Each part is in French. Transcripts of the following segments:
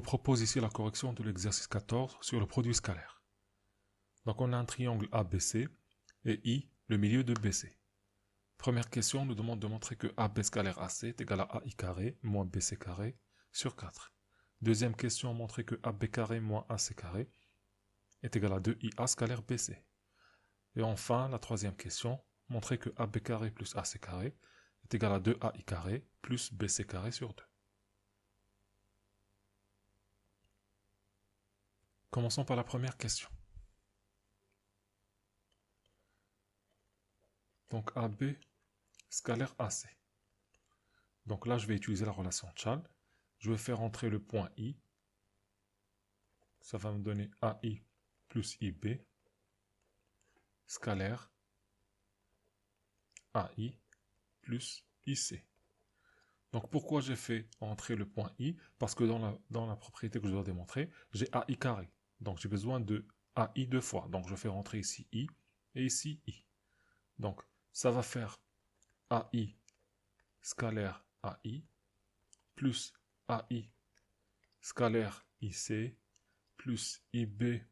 propose ici la correction de l'exercice 14 sur le produit scalaire. Donc on a un triangle ABC et I, le milieu de BC. Première question, on nous demande de montrer que AB scalaire AC est égal à AI carré moins BC carré sur 4. Deuxième question, montrer que AB carré moins AC carré est égal à 2IA scalaire BC. Et enfin, la troisième question, montrer que AB carré plus AC carré est égal à 2AI carré plus BC carré sur 2. Commençons par la première question. Donc AB scalaire AC. Donc là, je vais utiliser la relation de Chasles. Je vais faire entrer le point I. Ça va me donner AI plus IB scalaire AI plus IC. Donc pourquoi j'ai fait entrer le point I? Parce que dans la propriété que je dois démontrer, j'ai AI carré. Donc j'ai besoin de AI deux fois. Donc je fais rentrer ici I et ici I. Donc ça va faire AI scalaire AI plus AI scalaire IC plus IB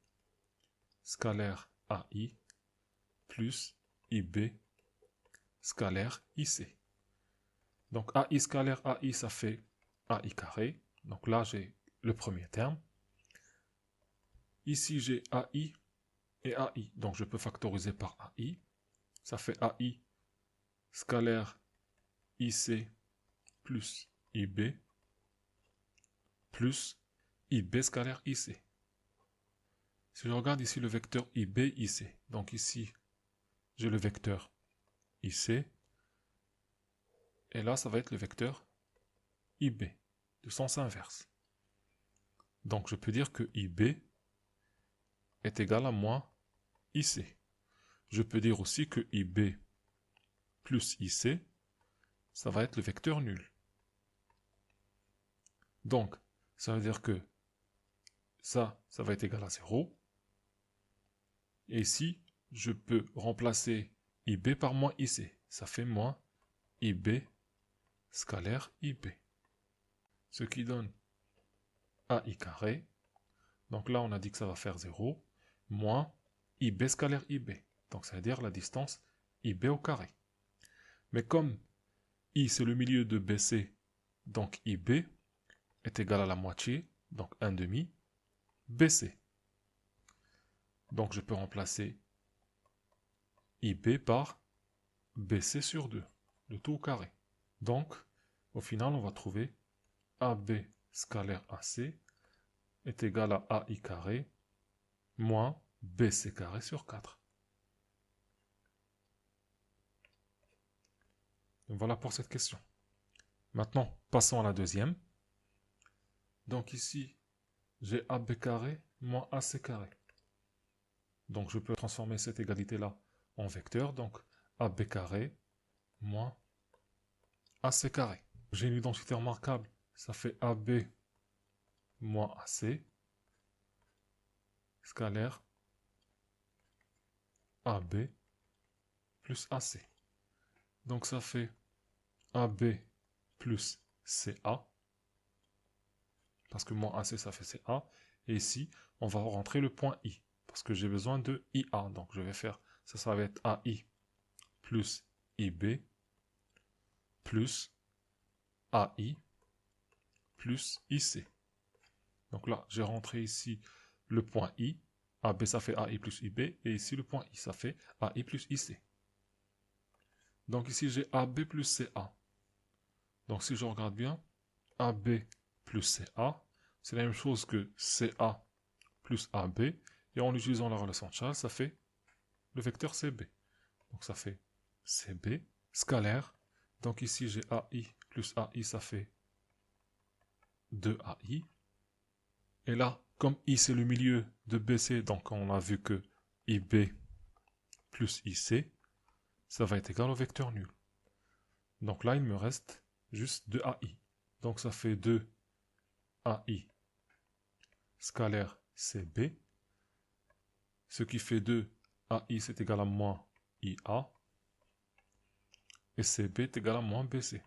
scalaire AI plus IB scalaire IC. Donc AI scalaire AI, ça fait AI carré. Donc là, j'ai le premier terme. Ici, j'ai AI et AI. Donc je peux factoriser par AI. Ça fait AI scalaire IC plus IB plus IB scalaire IC. Si je regarde ici le vecteur IB, IC, donc ici, j'ai le vecteur IC, et là, ça va être le vecteur IB, de sens inverse. Donc, je peux dire que IB est égal à moins IC. Je peux dire aussi que IB plus IC, ça va être le vecteur nul. Donc, ça veut dire que ça va être égal à 0. Et ici, je peux remplacer IB par moins IC. Ça fait moins IB scalaire IB. Ce qui donne AI carré. Donc là, on a dit que ça va faire 0. Moins IB scalaire IB. Donc, ça veut dire la distance IB au carré. Mais comme I, c'est le milieu de BC, donc IB est égal à la moitié, donc 1 demi, BC. Donc, je peux remplacer IB par BC sur 2, le tout au carré. Donc, au final, on va trouver AB scalaire AC est égal à AI carré moins BC carré sur 4. Donc voilà pour cette question. Maintenant, passons à la deuxième. Donc ici, j'ai AB carré moins AC carré. Donc je peux transformer cette égalité-là en vecteur. Donc AB carré moins AC carré. J'ai une identité remarquable. Ça fait AB moins AC scalaire AB plus AC. Donc ça fait AB plus CA. Parce que moins AC, ça fait CA. Et ici, on va rentrer le point I. Parce que j'ai besoin de IA. Donc je vais faire, ça va être AI plus IB plus AI plus IC. Donc là, j'ai rentré ici le point I. AB, ça fait AI plus IB. Et ici, le point I, ça fait AI plus IC. Donc ici, j'ai AB plus CA. Donc si je regarde bien, AB plus CA, c'est la même chose que CA plus AB. Et en utilisant la relation de Chasles, ça fait le vecteur CB. Donc ça fait CB scalaire. Donc ici, j'ai AI plus AI, ça fait 2AI. Et là, comme I c'est le milieu de BC, donc on a vu que IB plus IC, ça va être égal au vecteur nul. Donc là, il me reste juste 2AI. Donc ça fait 2AI scalaire CB. Ce qui fait 2AI, c'est égal à moins IA. Et CB est égal à moins BC.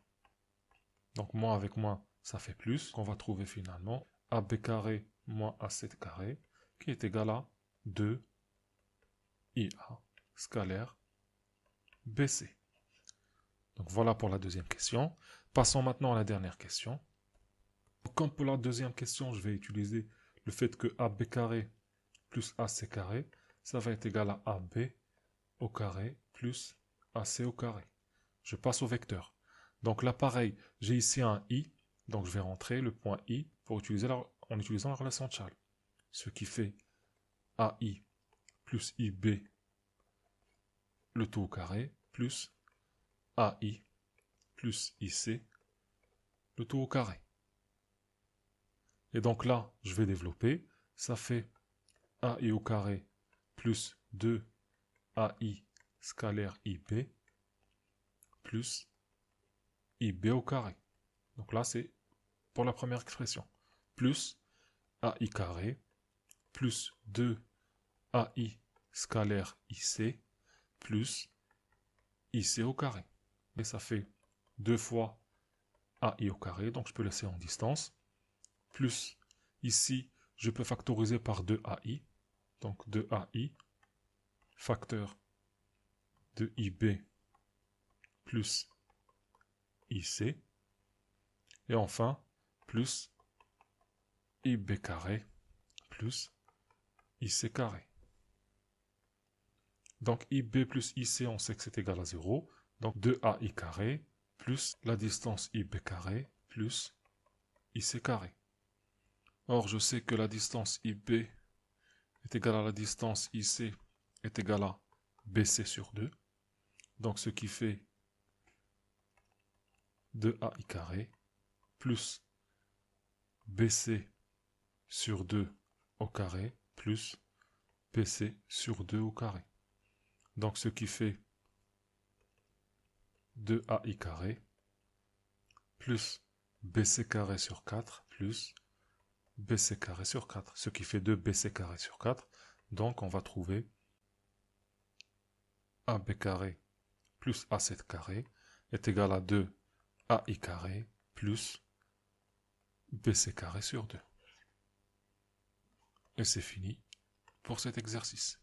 Donc moins avec moins, ça fait plus. Qu'on va trouver finalement AB carré moins AC carré, qui est égal à 2 IA scalaire BC. Donc voilà pour la deuxième question. Passons maintenant à la dernière question. Comme pour la deuxième question, je vais utiliser le fait que AB carré plus AC carré, ça va être égal à AB au carré plus AC au carré. Je passe au vecteur. Donc là, pareil, j'ai ici un I, donc je vais rentrer le point I en utilisant la relation de Charles. Ce qui fait AI plus IB, le tout au carré, plus AI plus IC, le tout au carré. Et donc là, je vais développer. Ça fait AI au carré plus 2 AI scalaire IB plus IB au carré. Donc là, c'est pour la première expression. Plus AI carré plus 2 AI scalaire IC plus IC au carré. Et ça fait 2 fois AI au carré, donc je peux laisser en distance. Plus, ici, je peux factoriser par 2AI. Donc 2AI, facteur de IB plus IC. Et enfin, plus IB carré plus IC carré. Donc IB plus IC, on sait que c'est égal à 0. Donc 2AI carré plus la distance IB carré plus IC carré. Or, je sais que la distance IB est égale à la distance IC est égale à BC sur 2. Donc ce qui fait 2AI carré plus BC sur 2 au carré plus BC sur 2 au carré. Donc ce qui fait 2AI carré plus BC carré sur 4 plus BC carré sur 4. Ce qui fait 2BC carré sur 4. Donc on va trouver AB carré plus A7 carré est égal à 2AI carré plus BC carré sur 2. Et c'est fini pour cet exercice.